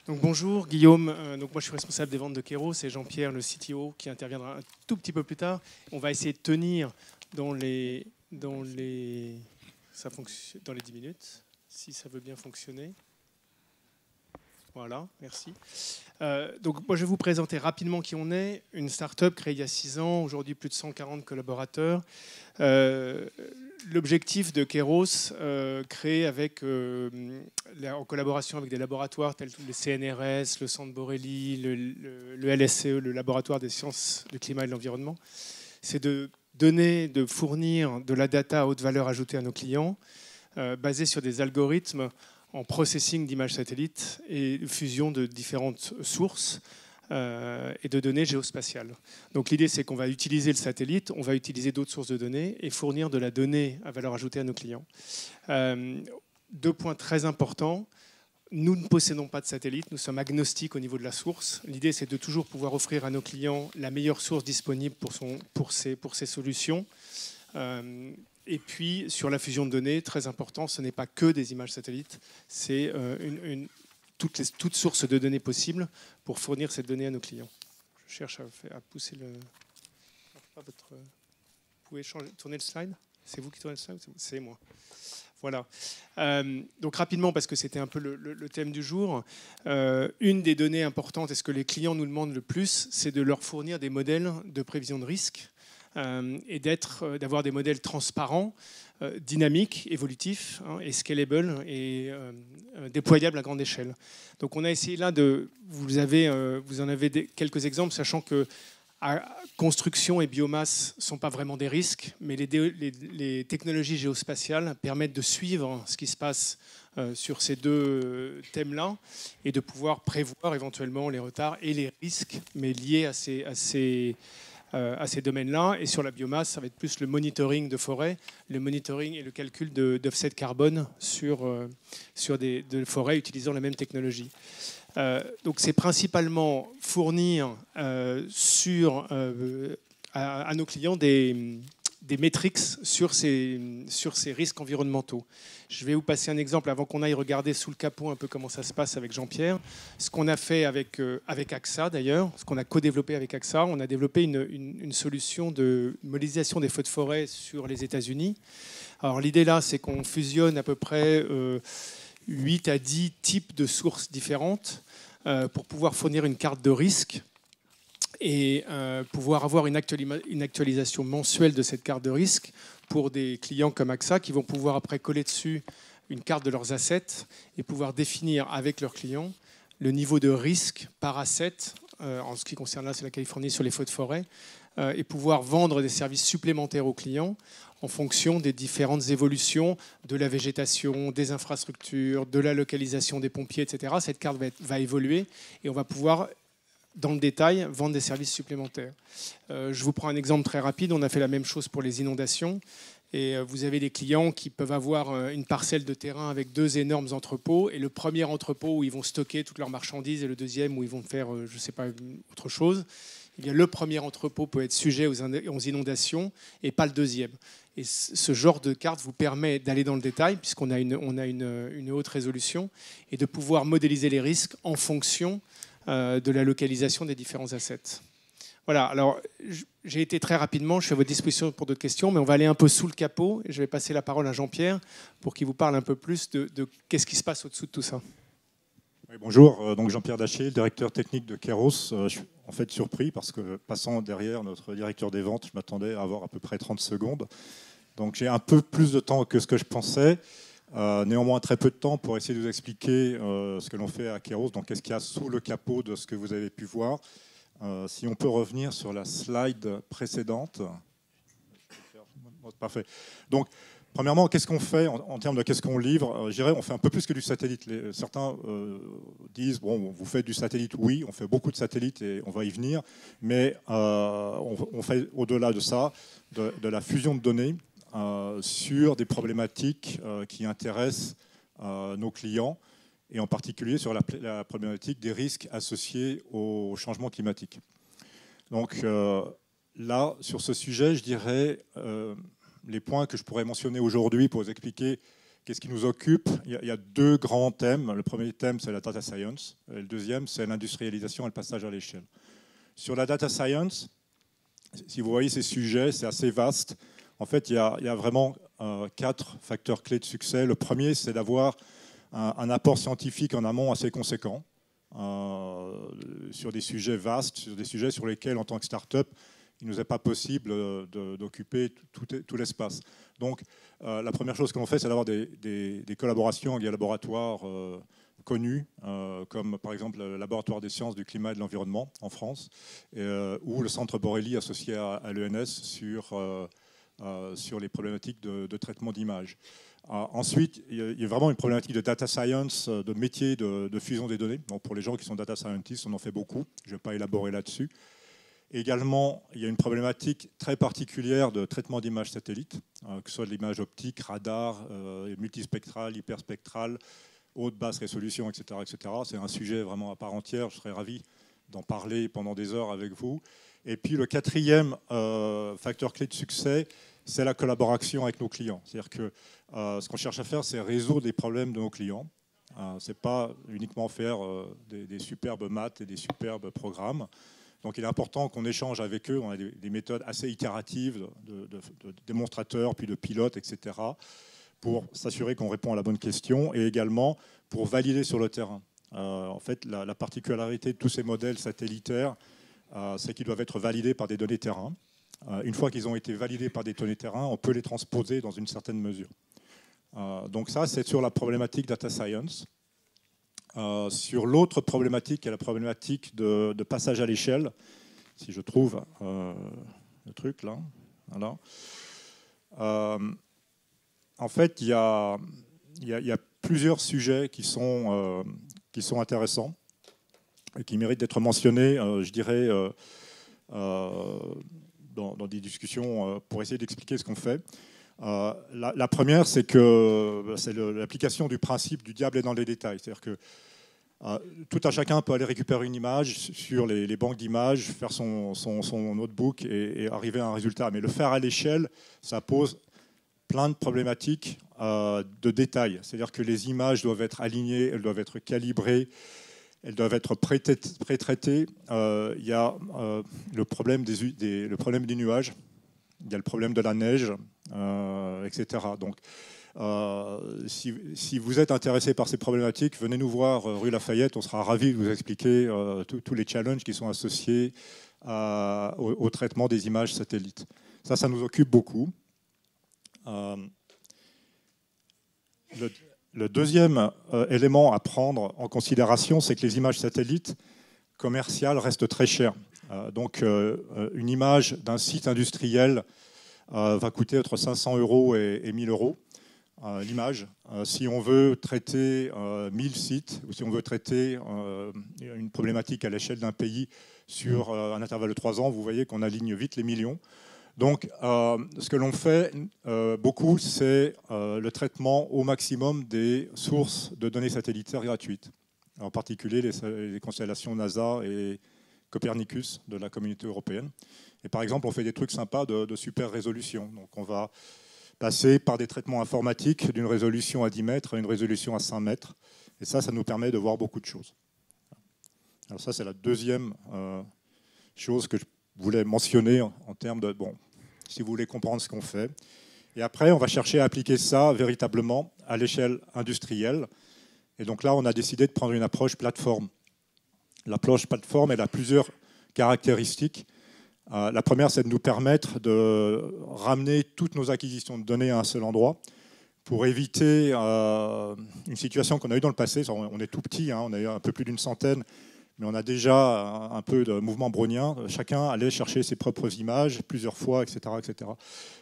Donc bonjour Guillaume, donc moi je suis responsable des ventes de Keros et Jean-Pierre le CTO qui interviendra un tout petit peu plus tard. On va essayer de tenir dans les 10 minutes, si ça veut bien fonctionner. Voilà, merci. Donc moi je vais vous présenter rapidement qui on est. Une start-up créée il y a 6 ans, aujourd'hui plus de 140 collaborateurs. L'objectif de Keros, créé en collaboration avec des laboratoires tels que le CNRS, le Centre Borrelli, le LSCE, le laboratoire des sciences du climat et de l'environnement, c'est de fournir de la data à haute valeur ajoutée à nos clients, basée sur des algorithmes en processing d'images satellites et fusion de différentes sources et de données géospatiales. Donc l'idée, c'est qu'on va utiliser le satellite, on va utiliser d'autres sources de données et fournir de la donnée à valeur ajoutée à nos clients. 2 points très importants. Nous ne possédons pas de satellite, nous sommes agnostiques au niveau de la source. L'idée, c'est de toujours pouvoir offrir à nos clients la meilleure source disponible pour ces solutions. Et puis, sur la fusion de données, très important, ce n'est pas que des images satellites, c'est toutes sources de données possibles pour fournir cette donnée à nos clients. Je cherche à pousser le... Vous pouvez tourner le slide? C'est vous qui tournez le slide? C'est moi. Voilà. Donc rapidement, parce que c'était un peu le thème du jour, une des données importantes et ce que les clients nous demandent le plus, c'est de leur fournir des modèles de prévision de risque et d'avoir des modèles transparents, dynamiques, évolutifs et scalable et déployables à grande échelle. Donc on a essayé là vous en avez quelques exemples, sachant que construction et biomasse ne sont pas vraiment des risques, mais les technologies géospatiales permettent de suivre ce qui se passe sur ces 2 thèmes-là et de pouvoir prévoir éventuellement les retards et les risques, mais liés à ces domaines-là. Et sur la biomasse, ça va être plus le monitoring de forêt, le monitoring et le calcul d'offset carbone sur des forêts utilisant la même technologie. Donc c'est principalement fournir à nos clients des métriques sur ces risques environnementaux. Je vais vous passer un exemple avant qu'on aille regarder sous le capot un peu comment ça se passe avec Jean-Pierre. Ce qu'on a fait avec AXA d'ailleurs, ce qu'on a co-développé avec AXA, on a développé une solution de modélisation des feux de forêt sur les États-Unis. Alors l'idée là, c'est qu'on fusionne à peu près 8 à 10 types de sources différentes pour pouvoir fournir une carte de risque et pouvoir avoir une actualisation mensuelle de cette carte de risque pour des clients comme AXA qui vont pouvoir après coller dessus une carte de leurs assets et pouvoir définir avec leurs clients le niveau de risque par asset, en ce qui concerne là, c'est la Californie sur les feux de forêt, et pouvoir vendre des services supplémentaires aux clients en fonction des différentes évolutions de la végétation, des infrastructures, de la localisation des pompiers, etc. Cette carte va évoluer et on va pouvoir, dans le détail, vendre des services supplémentaires. Je vous prends un exemple très rapide. On a fait la même chose pour les inondations. Et vous avez des clients qui peuvent avoir une parcelle de terrain avec 2 énormes entrepôts. Et le premier entrepôt où ils vont stocker toutes leurs marchandises et le deuxième où ils vont faire, je ne sais pas, autre chose. Eh bien, le premier entrepôt peut être sujet aux inondations et pas le deuxième. Et ce genre de carte vous permet d'aller dans le détail, puisqu'on a une haute résolution, et de pouvoir modéliser les risques en fonction de la localisation des différents assets. Voilà, alors j'ai été très rapidement, je suis à votre disposition pour d'autres questions, mais on va aller un peu sous le capot, et je vais passer la parole à Jean-Pierre pour qu'il vous parle un peu plus de qu'est-ce qui se passe au-dessous de tout ça. Oui, bonjour, donc Jean-Pierre Daché, directeur technique de Keros. Je suis en fait surpris parce que passant derrière notre directeur des ventes, je m'attendais à avoir à peu près 30 secondes. Donc j'ai un peu plus de temps que ce que je pensais. Néanmoins, très peu de temps pour essayer de vous expliquer ce que l'on fait à Keros. Donc qu'est-ce qu'il y a sous le capot de ce que vous avez pu voir. Si on peut revenir sur la slide précédente. Parfait. Donc, premièrement, qu'est-ce qu'on fait en termes de qu'est-ce qu'on livre? Je dirais, on fait un peu plus que du satellite. Certains disent, bon, vous faites du satellite, oui, on fait beaucoup de satellites et on va y venir, mais on fait au-delà de ça, de la fusion de données sur des problématiques qui intéressent nos clients, et en particulier sur la problématique des risques associés au changement climatique. Donc là, sur ce sujet, je dirais les points que je pourrais mentionner aujourd'hui pour vous expliquer qu'est-ce qui nous occupe? Il y a deux grands thèmes. Le premier thème, c'est la data science. Et le deuxième, c'est l'industrialisation et le passage à l'échelle. Sur la data science, si vous voyez ces sujets, c'est assez vaste. En fait, il y a vraiment 4 facteurs clés de succès. Le premier, c'est d'avoir un apport scientifique en amont assez conséquent sur des sujets vastes, sur des sujets sur lesquels, en tant que start-up, il ne nous est pas possible d'occuper tout l'espace. Donc, la première chose que l'on fait, c'est d'avoir des collaborations avec des laboratoires connus, comme par exemple le laboratoire des sciences du climat et de l'environnement en France, ou le centre Borelli associé à l'ENS sur les problématiques de traitement d'images. Ensuite, il y a vraiment une problématique de data science, de métier de fusion des données. Donc, pour les gens qui sont data scientists, on en fait beaucoup. Je ne vais pas élaborer là-dessus. Également, il y a une problématique très particulière de traitement d'images satellites, que ce soit de l'image optique, radar, multispectrale, hyperspectrale, haute, basse résolution, etc., etc. C'est un sujet vraiment à part entière. Je serais ravi d'en parler pendant des heures avec vous. Et puis le quatrième facteur clé de succès, c'est la collaboration avec nos clients. C'est-à-dire que ce qu'on cherche à faire, c'est résoudre les problèmes de nos clients. Ce n'est pas uniquement faire des superbes maths et des superbes programmes. Donc il est important qu'on échange avec eux. On a des méthodes assez itératives de démonstrateurs, puis de pilotes, etc., pour s'assurer qu'on répond à la bonne question et également pour valider sur le terrain. En fait, la particularité de tous ces modèles satellitaires, c'est qu'ils doivent être validés par des données terrain. Une fois qu'ils ont été validés par des données terrain, on peut les transposer dans une certaine mesure. Donc ça, c'est sur la problématique data science. Sur l'autre problématique, qui est la problématique de passage à l'échelle, si je trouve le truc là, voilà. En fait, il y a plusieurs sujets qui sont intéressants et qui méritent d'être mentionnés, je dirais, dans des discussions pour essayer d'expliquer ce qu'on fait. La première, c'est l'application du principe du diable est dans les détails. C'est-à-dire que tout un chacun peut aller récupérer une image sur les banques d'images, faire son notebook et arriver à un résultat. Mais le faire à l'échelle, ça pose plein de problématiques de détails. C'est-à-dire que les images doivent être alignées, elles doivent être calibrées, elles doivent être pré-traitées. Il y a le problème des nuages, il y a le problème de la neige, etc. Donc, si vous êtes intéressé par ces problématiques, venez nous voir rue Lafayette, on sera ravis de vous expliquer tous les challenges qui sont associés au traitement des images satellites. Ça nous occupe beaucoup. Le deuxième élément à prendre en considération, c'est que les images satellites commerciales restent très chères. Donc une image d'un site industriel va coûter entre 500 € et 1000 € l'image. Si on veut traiter 1000 sites, ou si on veut traiter une problématique à l'échelle d'un pays sur un intervalle de 3 ans, vous voyez qu'on aligne vite les millions. Donc, ce que l'on fait beaucoup, c'est le traitement au maximum des sources de données satellitaires gratuites, en particulier les constellations NASA et Copernicus de la communauté européenne. Et par exemple, on fait des trucs sympas de super résolution. Donc, on va passer par des traitements informatiques d'une résolution à 10 mètres à une résolution à 5 mètres. Et ça nous permet de voir beaucoup de choses. Alors ça, c'est la deuxième chose que je voulais mentionner en termes de... Bon, si vous voulez comprendre ce qu'on fait. Et après, on va chercher à appliquer ça véritablement à l'échelle industrielle. Et donc là, on a décidé de prendre une approche plateforme. L'approche plateforme, elle a plusieurs caractéristiques. La première, c'est de nous permettre de ramener toutes nos acquisitions de données à un seul endroit pour éviter une situation qu'on a eue dans le passé. On est tout petit, hein, on a eu un peu plus d'une centaine, mais on a déjà un peu de mouvement brownien. Chacun allait chercher ses propres images plusieurs fois, etc., etc.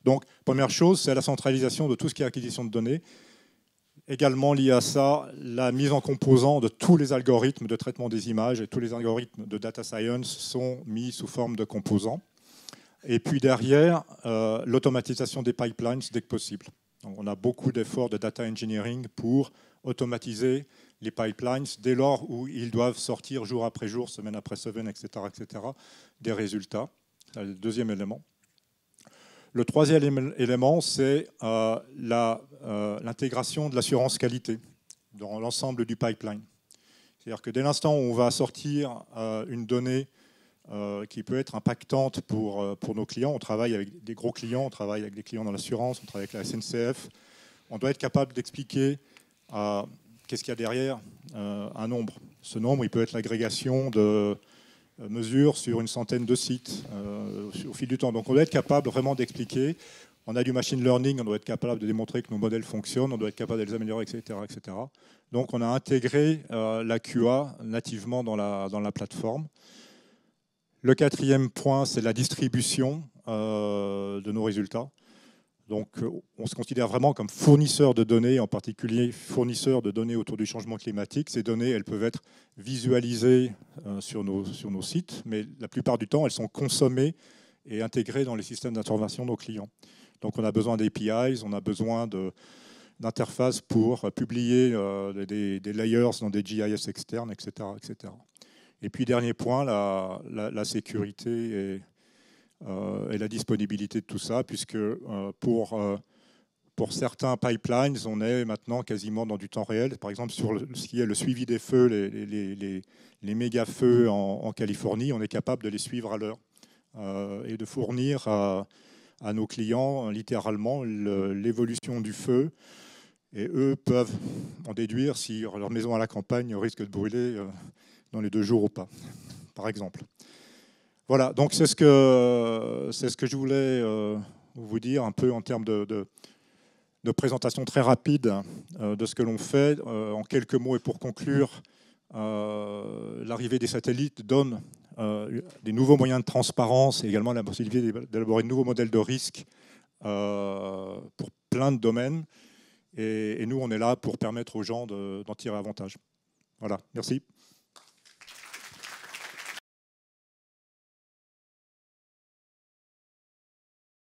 Donc, première chose, c'est la centralisation de tout ce qui est acquisition de données. Également lié à ça, la mise en composant de tous les algorithmes de traitement des images et tous les algorithmes de data science sont mis sous forme de composants. Et puis derrière, l'automatisation des pipelines dès que possible. Donc on a beaucoup d'efforts de data engineering pour automatiser les pipelines dès lors où ils doivent sortir jour après jour, semaine après semaine, etc., etc., des résultats. C'est le deuxième élément. Le troisième élément, c'est l'intégration de l'assurance qualité dans l'ensemble du pipeline. C'est-à-dire que dès l'instant où on va sortir une donnée qui peut être impactante pour nos clients, on travaille avec des gros clients, on travaille avec des clients dans l'assurance, on travaille avec la SNCF, on doit être capable d'expliquer qu'est-ce qu'il y a derrière un nombre. Ce nombre, il peut être l'agrégation de mesures sur une centaine de sites au fil du temps. Donc on doit être capable vraiment d'expliquer. On a du machine learning, on doit être capable de démontrer que nos modèles fonctionnent, on doit être capable de les améliorer, etc. etc. Donc on a intégré la QA nativement dans la plateforme. Le quatrième point, c'est la distribution de nos résultats. Donc on se considère vraiment comme fournisseur de données, en particulier fournisseur de données autour du changement climatique. Ces données, elles peuvent être visualisées sur nos sites, mais la plupart du temps, elles sont consommées et intégrées dans les systèmes d'information de nos clients. Donc on a besoin d'APIs, on a besoin d'interfaces pour publier des layers dans des GIS externes, etc., etc. Et puis dernier point, la sécurité et la disponibilité de tout ça, puisque pour certains pipelines, on est maintenant quasiment dans du temps réel. Par exemple, sur ce qui est le suivi des feux, les méga-feux en Californie, on est capable de les suivre à l'heure et de fournir à nos clients littéralement l'évolution du feu. Et eux peuvent en déduire si leur maison à la campagne risque de brûler dans les 2 jours ou pas, par exemple. Voilà, donc c'est ce que je voulais vous dire un peu en termes de présentation très rapide de ce que l'on fait. En quelques mots et pour conclure, l'arrivée des satellites donne des nouveaux moyens de transparence et également la possibilité d'élaborer de nouveaux modèles de risque pour plein de domaines. Et nous, on est là pour permettre aux gens d'en tirer avantage. Voilà, merci.